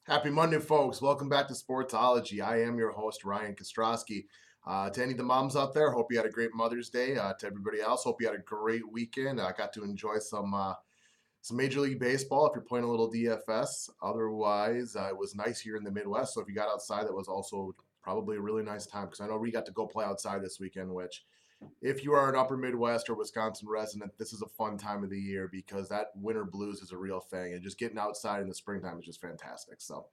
Happy Monday, folks. Welcome back to Sportsology. I am your host, Ryan Kostrowski. To any of the moms out there, hope you had a great Mother's Day. To everybody else, hope you had a great weekend. I got to enjoy some Major League Baseball if you're playing a little DFS. Otherwise, it was nice here in the Midwest. So if you got outside, that was also probably a really nice time because I know we got to go play outside this weekend, which if you are an upper Midwest or Wisconsin resident, this is a fun time of the year because that winter blues is a real thing. And just getting outside in the springtime is just fantastic. So,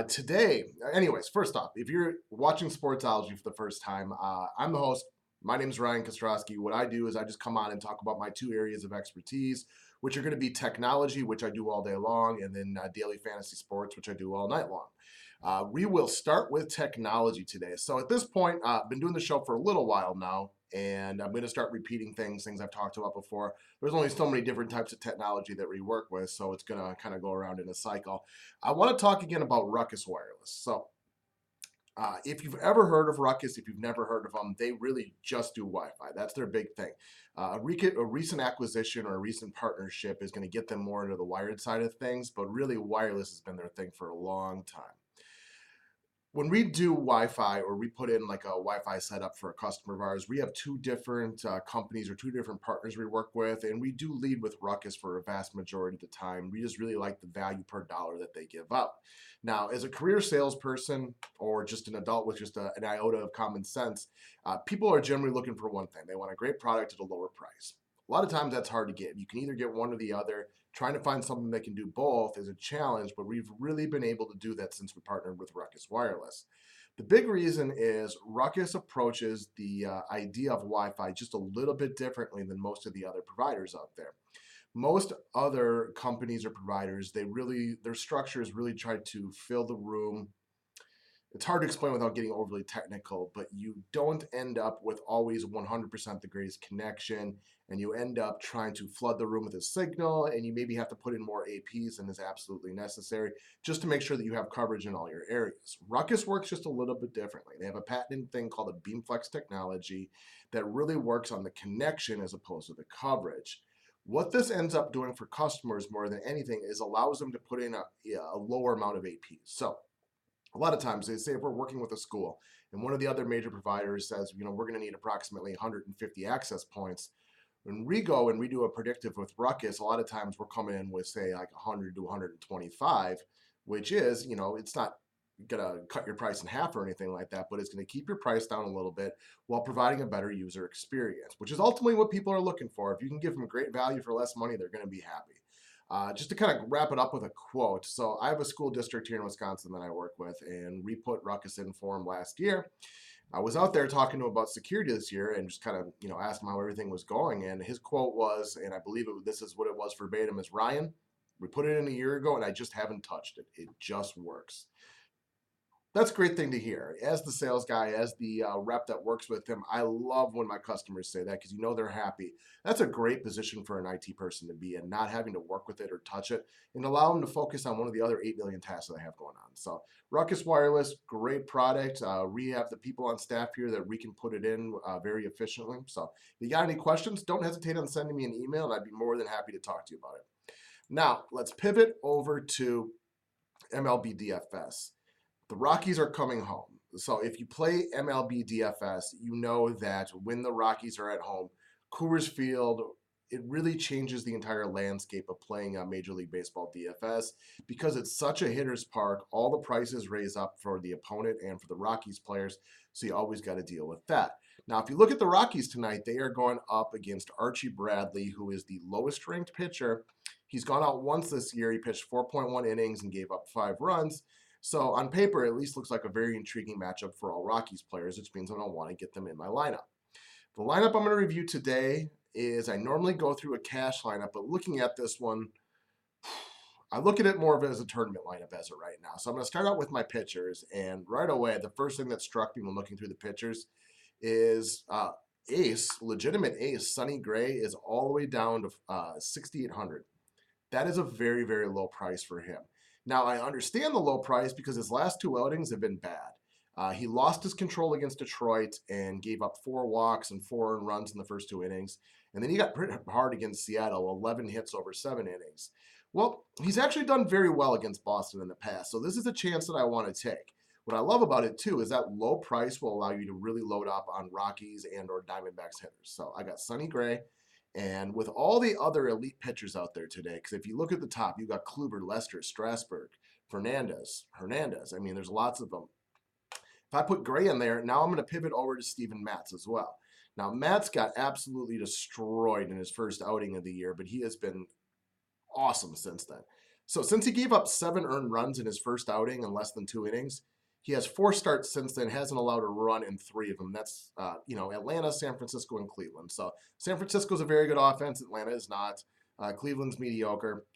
today, anyways, first off, if you're watching Sportsology for the first time, I'm the host. My name is Ryan Kostrowski. What I do is I just come on and talk about my two areas of expertise, which are going to be technology, which I do all day long, and then daily fantasy sports, which I do all night long. We will start with technology today. So at this point, I've been doing the show for a little while now, and I'm going to start repeating things I've talked about before. There's only so many different types of technology that we work with, so it's going to kind of go around in a cycle. I want to talk again about Ruckus Wireless. So if you've ever heard of Ruckus, if you've never heard of them, they really just do Wi-Fi. That's their big thing. A recent acquisition or a recent partnership is going to get them more into the wired side of things, but really wireless has been their thing for a long time. When we do Wi-Fi or we put in like a Wi-Fi setup for a customer of ours, we have two different companies or two different partners we work with, and we do lead with Ruckus for a vast majority of the time. We just really like the value per dollar that they give up. Now, as a career salesperson or just an adult with just an iota of common sense, people are generally looking for one thing. They want a great product at a lower price. A lot of times that's hard to get. You can either get one or the other. Trying to find something that can do both is a challenge, but we've really been able to do that since we partnered with Ruckus Wireless. The big reason is Ruckus approaches the idea of Wi-Fi just a little bit differently than most of the other providers out there. Most other companies or providers, their structures really try to fill the room. It's hard to explain without getting overly technical, but you don't end up with always 100% the greatest connection, and you end up trying to flood the room with a signal, and you maybe have to put in more APs than is absolutely necessary just to make sure that you have coverage in all your areas. Ruckus works just a little bit differently. They have a patented thing called a beamflex technology that really works on the connection as opposed to the coverage. What this ends up doing for customers more than anything is allows them to put in a lower amount of APs. So a lot of times they say if we're working with a school and one of the other major providers says, we're going to need approximately 150 access points. When we go and we do a predictive with Ruckus, a lot of times we're coming in with say like 100 to 125, which is, it's not going to cut your price in half or anything like that, but it's going to keep your price down a little bit while providing a better user experience, which is ultimately what people are looking for. If you can give them great value for less money, they're going to be happy. Just to kind of wrap it up with a quote. So I have a school district here in Wisconsin that I work with, and we put Ruckus in for him last year. I was out there talking to him about security this year and just kind of, asked him how everything was going. And his quote was, and I believe this is what it was verbatim, is Ryan, we put it in a year ago and I just haven't touched it. It just works. That's a great thing to hear. As the sales guy, as the rep that works with him, I love when my customers say that because they're happy. That's a great position for an IT person to be in, not having to work with it or touch it and allow them to focus on one of the other 8 million tasks that I have going on. So Ruckus Wireless, great product. We have the people on staff here that we can put it in very efficiently. So if you got any questions, don't hesitate on sending me an email and I'd be more than happy to talk to you about it. Now, let's pivot over to MLB DFS. The Rockies are coming home. So if you play MLB DFS, you know that when the Rockies are at home, Coors Field, it really changes the entire landscape of playing Major League Baseball DFS because it's such a hitter's park. All the prices raise up for the opponent and for the Rockies players, so you always got to deal with that. Now, if you look at the Rockies tonight, they are going up against Archie Bradley, who is the lowest ranked pitcher. He's gone out once this year. He pitched 4.1 innings and gave up 5 runs. So on paper, it at least looks like a very intriguing matchup for all Rockies players, which means I'm going to want to get them in my lineup. The lineup I'm going to review today is I normally go through a cash lineup, but looking at this one, I look at it more of as a tournament lineup as of right now. So I'm going to start out with my pitchers, and right away, the first thing that struck me when looking through the pitchers is legitimate ace, Sonny Gray is all the way down to 6,800. That is a very, very low price for him. Now, I understand the low price because his last 2 outings have been bad. He lost his control against Detroit and gave up 4 walks and 4 earned runs in the first 2 innings. And then he got pretty hard against Seattle, 11 hits over 7 innings. Well, he's actually done very well against Boston in the past, so this is a chance that I want to take. What I love about it too is that low price will allow you to really load up on Rockies and or Diamondbacks hitters. So I got Sonny Gray, and with all the other elite pitchers out there today, because if you look at the top, you got Kluber, Lester, Strasburg, Hernandez. I mean, there's lots of them. If I put Gray in there, now I'm going to pivot over to Steven Matz as well. Now, Matz got absolutely destroyed in his first outing of the year, but he has been awesome since then. So since he gave up 7 earned runs in his first outing in less than 2 innings, he has 4 starts since then, hasn't allowed a run in 3 of them. That's, Atlanta, San Francisco, and Cleveland. So San Francisco's a very good offense. Atlanta is not. Cleveland's mediocre.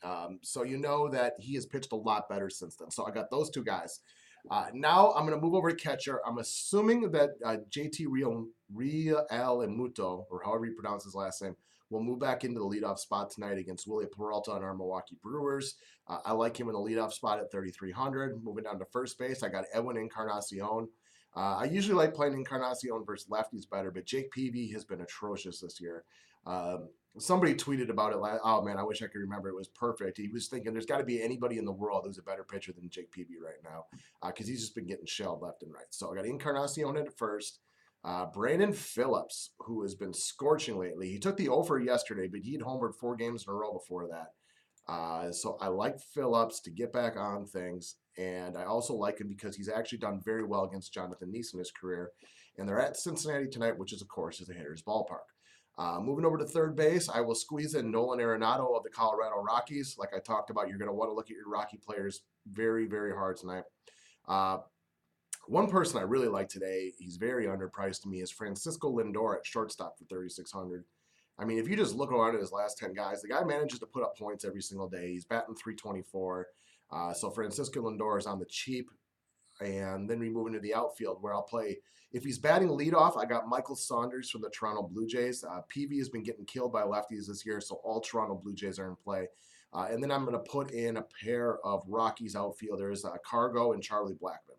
So you know that he has pitched a lot better since then. So I got those 2 guys. Now I'm going to move over to catcher. I'm assuming that JT Real and Muto, or however you pronounce his last name, will move back into the leadoff spot tonight against Willie Peralta on our Milwaukee Brewers. I like him in the leadoff spot at 3,300. Moving down to first base, I got Edwin Encarnacion. I usually like playing Encarnacion versus lefties better, but Jake Peavy has been atrocious this year. Somebody tweeted about it. Oh man, I wish I could remember. It was perfect. He was thinking there's got to be anybody in the world who's a better pitcher than Jake Peavy right now, because he's just been getting shelled left and right. So I got Encarnacion at first. Brandon Phillips, who has been scorching lately. He took the over yesterday, but he had homered 4 games in a row before that. So I like Phillips to get back on things, and I also like him because he's actually done very well against Jonathan Neese in his career. And they're at Cincinnati tonight, which is, of course, is a hitter's ballpark. Moving over to third base, I will squeeze in Nolan Arenado of the Colorado Rockies. Like I talked about, you're going to want to look at your Rocky players very, very hard tonight. One person I really like today, he's very underpriced to me, is Francisco Lindor at shortstop for 3,600. I mean, if you just look around at his last 10 guys, the guy manages to put up points every single day. He's batting 324. So Francisco Lindor is on the cheap. And then we move into the outfield where I'll play. If he's batting leadoff, I got Michael Saunders from the Toronto Blue Jays. PV has been getting killed by lefties this year, so all Toronto Blue Jays are in play. And then I'm going to put in a pair of Rockies outfielders, Cargo and Charlie Blackmon.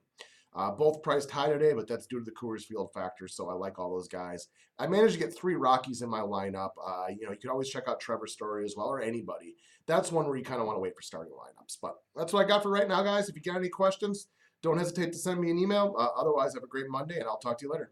Both priced high today, but that's due to the Coors Field factor, so I like all those guys. I managed to get 3 Rockies in my lineup. You can always check out Trevor Story as well, or anybody. That's one where you kind of want to wait for starting lineups. But that's what I got for right now, guys. If you got any questions, don't hesitate to send me an email. Otherwise, have a great Monday, and I'll talk to you later.